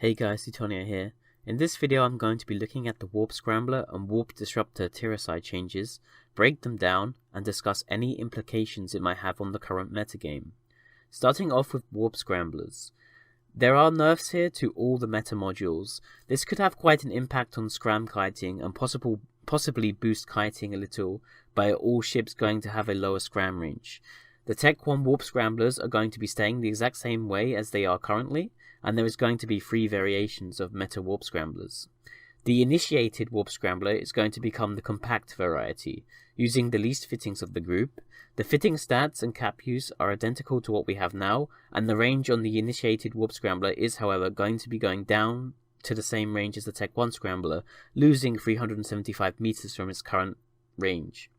Hey guys, Titonia here. In this video I'm going to be looking at the Warp Scrambler and Warp Disruptor Tiericide changes, break them down, and discuss any implications it might have on the current metagame. Starting off with Warp Scramblers. There are nerfs here to all the meta modules. This could have quite an impact on scram kiting and possibly boost kiting a little by all ships going to have a lower scram range. The Tech 1 Warp Scramblers are going to be staying the exact same way as they are currently, and there is going to be 3 variations of meta Warp Scramblers. The Initiated Warp Scrambler is going to become the compact variety, using the least fittings of the group. The fitting stats and cap use are identical to what we have now, and the range on the Initiated Warp Scrambler is, however, going to be going down to the same range as the Tech 1 Scrambler, losing 375 meters from its current range.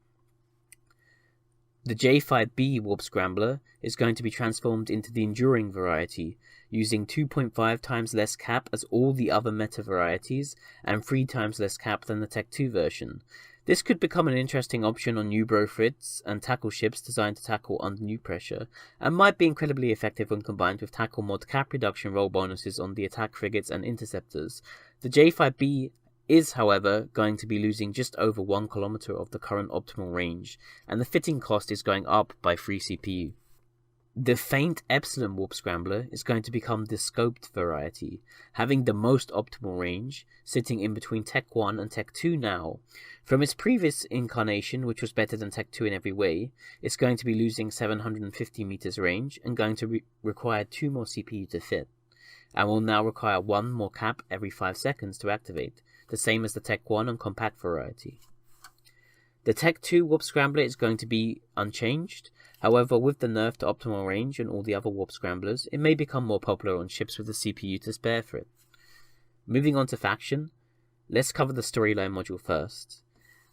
The J5B Warp Scrambler is going to be transformed into the Enduring variety, using 2.5 times less cap as all the other meta varieties, and 3 times less cap than the Tech 2 version. This could become an interesting option on new bro frigates and tackle ships designed to tackle under new pressure, and might be incredibly effective when combined with tackle mod cap reduction roll bonuses on the attack frigates and interceptors. The J5B is, however, going to be losing just over 1 kilometer of the current optimal range, and the fitting cost is going up by 3 CPU. The faint Epsilon Warp Scrambler is going to become the scoped variety, having the most optimal range, sitting in between Tech 1 and Tech 2 now. From its previous incarnation, which was better than Tech 2 in every way, it's going to be losing 750 meters range and going to require 2 more CPU to fit, and will now require 1 more cap every 5 seconds to activate, the same as the Tech 1 and compact variety. The Tech 2 Warp Scrambler is going to be unchanged. However, with the nerf to optimal range and all the other Warp Scramblers, it may become more popular on ships with the CPU to spare for it. Moving on to faction, let's cover the storyline module first.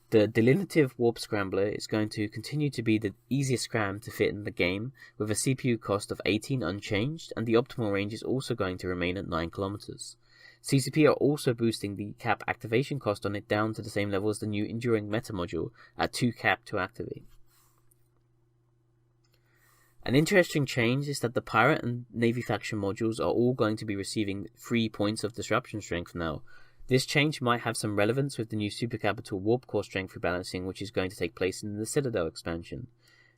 The Delineative Warp Scrambler is going to continue to be the easiest scram to fit in the game, with a CPU cost of 18 unchanged, and the optimal range is also going to remain at 9 kilometers. CCP are also boosting the cap activation cost on it down to the same level as the new Enduring meta module at 2 cap to activate. An interesting change is that the Pirate and Navy faction modules are all going to be receiving 3 points of disruption strength now. This change might have some relevance with the new Supercapital Warp Core strength rebalancing, which is going to take place in the Citadel expansion.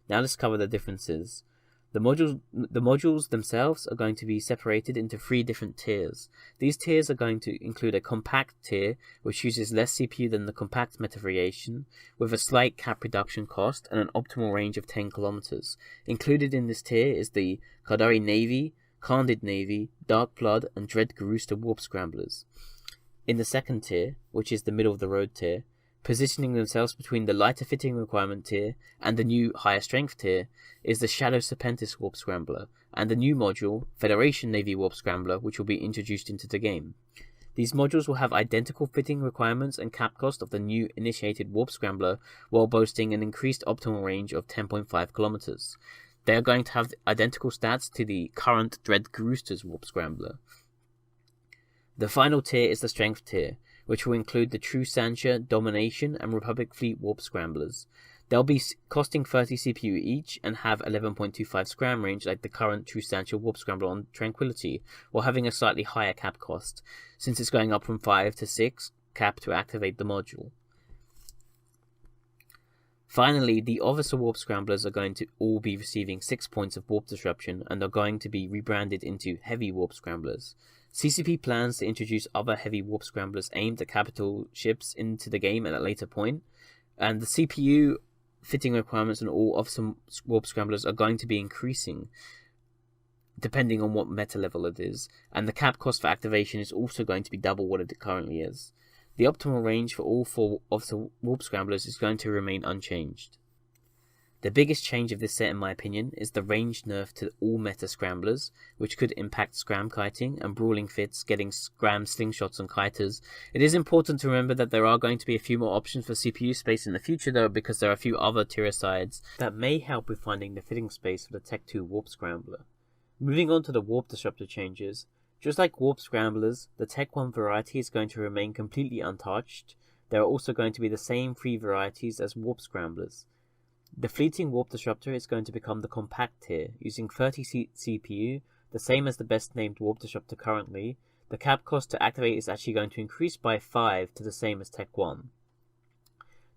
Now let's cover the differences. The modules themselves are going to be separated into 3 different tiers. These tiers are going to include a compact tier, which uses less CPU than the compact meta variation, with a slight cap reduction cost and an optimal range of 10 kilometers. Included in this tier is the Cardari Navy, Candid Navy, Dark Blood, and Dread Garusta Warp Scramblers. In the second tier, which is the middle of the road tier, positioning themselves between the lighter fitting requirement tier and the new higher strength tier, is the Shadow Serpentis Warp Scrambler, and the new module, Federation Navy Warp Scrambler, which will be introduced into the game. These modules will have identical fitting requirements and cap cost of the new Initiated Warp Scrambler, while boasting an increased optimal range of 10.5 kilometers. They are going to have identical stats to the current Dread Garusta's Warp Scrambler. The final tier is the Strength tier, which will include the True Sancha, Domination, and Republic Fleet Warp Scramblers. They'll be costing 30 CPU each and have 11.25 scram range like the current True Sancha Warp Scrambler on Tranquility, while having a slightly higher cap cost, since it's going up from 5 to 6 cap to activate the module. Finally, the Officer Warp Scramblers are going to all be receiving 6 points of Warp Disruption and are going to be rebranded into Heavy Warp Scramblers. CCP plans to introduce other heavy warp scramblers aimed at capital ships into the game at a later point, and the CPU fitting requirements on all Officer Warp Scramblers are going to be increasing depending on what meta level it is, and the cap cost for activation is also going to be double what it currently is. The optimal range for all 4 Officer Warp Scramblers is going to remain unchanged. The biggest change of this set, in my opinion, is the range nerf to all meta scramblers, which could impact scram kiting and brawling fits getting scram slingshots on kiters. It is important to remember that there are going to be a few more options for CPU space in the future though, because there are a few other Tiericides that may help with finding the fitting space for the Tech 2 Warp Scrambler. Moving on to the Warp Disruptor changes, just like Warp Scramblers, the Tech 1 variety is going to remain completely untouched. There are also going to be the same 3 varieties as Warp Scramblers. The Fleeting Warp Disruptor is going to become the compact tier, using 30 CPU, the same as the best named Warp Disruptor currently. the cap cost to activate is actually going to increase by 5 to the same as Tech 1.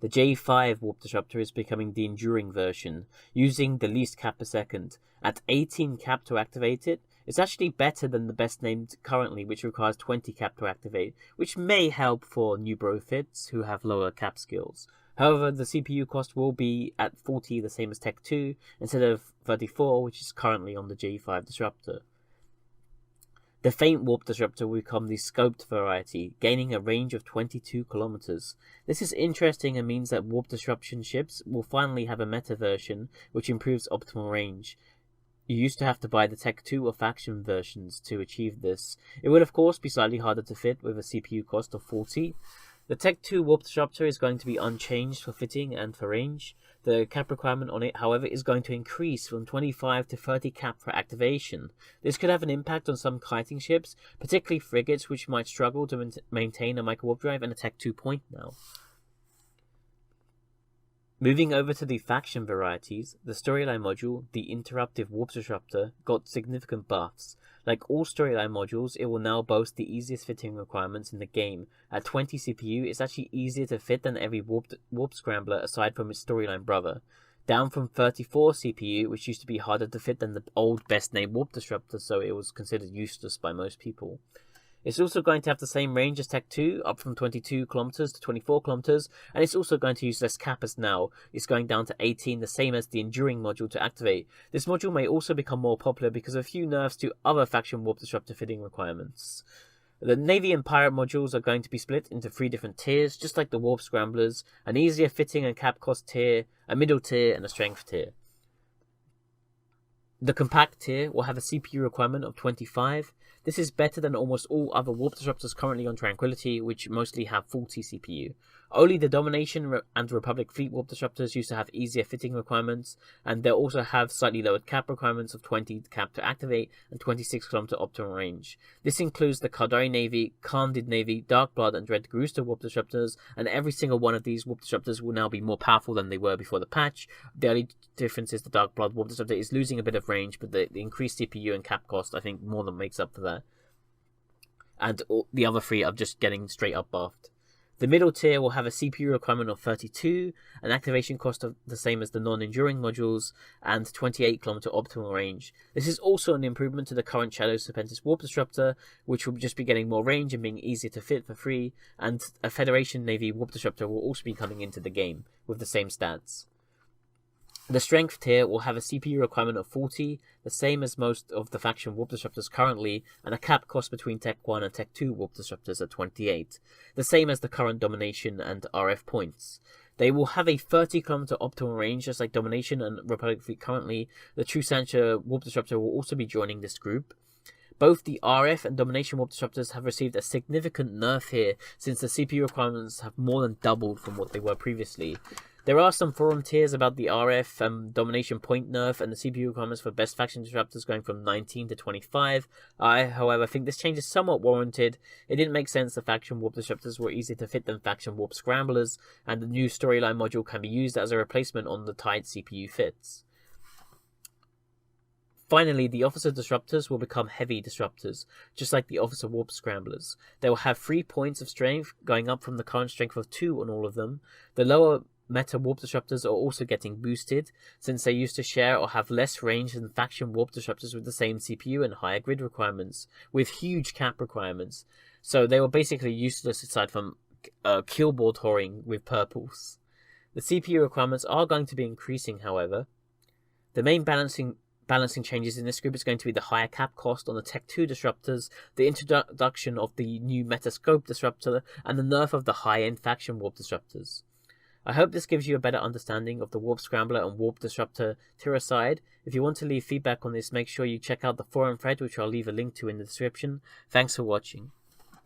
The J5 Warp Disruptor is becoming the enduring version, using the least cap per second. At 18 cap to activate it, it's actually better than the best named currently, which requires 20 cap to activate, which may help for new brofits who have lower cap skills. However, the CPU cost will be at 40, the same as Tech 2, instead of 34, which is currently on the J5 Disruptor. The Faint Warp Disruptor will become the scoped variety, gaining a range of 22 kilometers. This is interesting and means that warp disruption ships will finally have a meta version, which improves optimal range. You used to have to buy the Tech 2 or faction versions to achieve this. It would of course be slightly harder to fit with a CPU cost of 40. The Tech 2 Warp Disruptor is going to be unchanged for fitting and for range. The cap requirement on it, however, is going to increase from 25 to 30 cap for activation. This could have an impact on some kiting ships, particularly frigates, which might struggle to maintain a micro warp drive and a Tech 2 point now. Moving over to the faction varieties, the storyline module, the Interruptive Warp Disruptor, got significant buffs. Like all storyline modules, it will now boast the easiest fitting requirements in the game. At 20 CPU, it's actually easier to fit than every Warp Scrambler aside from its storyline brother. Down from 34 CPU, which used to be harder to fit than the old best named Warp Disruptor, so it was considered useless by most people. It's also going to have the same range as Tech 2, up from 22 kilometers to 24 kilometers, and it's also going to use less cap as now. It's going down to 18, the same as the Enduring module to activate. This module may also become more popular because of a few nerfs to other faction Warp Disruptor fitting requirements. The Navy and Pirate modules are going to be split into 3 different tiers, just like the Warp Scramblers, an easier fitting and cap cost tier, a middle tier, and a strength tier. The Compact tier will have a CPU requirement of 25. This is better than almost all other Warp Disruptors currently on Tranquility, which mostly have 40 CPU. Only the Domination and Republic Fleet Warp Disruptors used to have easier fitting requirements, and they'll also have slightly lowered cap requirements of 20 cap to activate and 26 km optimal range. This includes the Cardari Navy, Kandid Navy, Darkblood and Dread Grooster Warp Disruptors, and every single one of these Warp Disruptors will now be more powerful than they were before the patch. The only difference is the Darkblood Warp Disruptor is losing a bit of range, but the increased CPU and cap cost I think more than makes up for that. And the other 3 are just getting straight up buffed. The middle tier will have a CPU requirement of 32, an activation cost of the same as the non-enduring modules, and 28 km optimal range. This is also an improvement to the current Shadow Serpentis Warp Disruptor, which will just be getting more range and being easier to fit for free, and a Federation Navy Warp Disruptor will also be coming into the game with the same stats. The Strength tier will have a CPU requirement of 40, the same as most of the faction Warp Disruptors currently, and a cap cost between Tech 1 and Tech 2 Warp Disruptors at 28, the same as the current Domination and RF points. They will have a 30 km optimal range, just like Domination and Republic Fleet currently. The True Sancha Warp Disruptor will also be joining this group. Both the RF and Domination Warp Disruptors have received a significant nerf here, since the CPU requirements have more than doubled from what they were previously. There are some forum tiers about the RF Domination point nerf and the CPU requirements for best faction disruptors going from 19 to 25. I, however, think this change is somewhat warranted. It didn't make sense the faction warp disruptors were easier to fit than faction warp scramblers, and the new storyline module can be used as a replacement on the tight CPU fits. Finally, the Officer Disruptors will become Heavy Disruptors, just like the Officer Warp Scramblers. They will have 3 points of strength, going up from the current strength of 2 on all of them. The lower Meta Warp Disruptors are also getting boosted, since they used to share or have less range than faction Warp Disruptors with the same CPU and higher grid requirements, with huge cap requirements. So they were basically useless aside from killboard whoring with purples. The CPU requirements are going to be increasing, however. The main balancing changes in this group is going to be the higher cap cost on the Tech 2 Disruptors, the introduction of the new Metascope Disruptor, and the nerf of the high-end faction Warp Disruptors. I hope this gives you a better understanding of the Warp Scrambler and Warp Disruptor Tiericide. If you want to leave feedback on this, make sure you check out the forum thread, which I'll leave a link to in the description. Thanks for watching.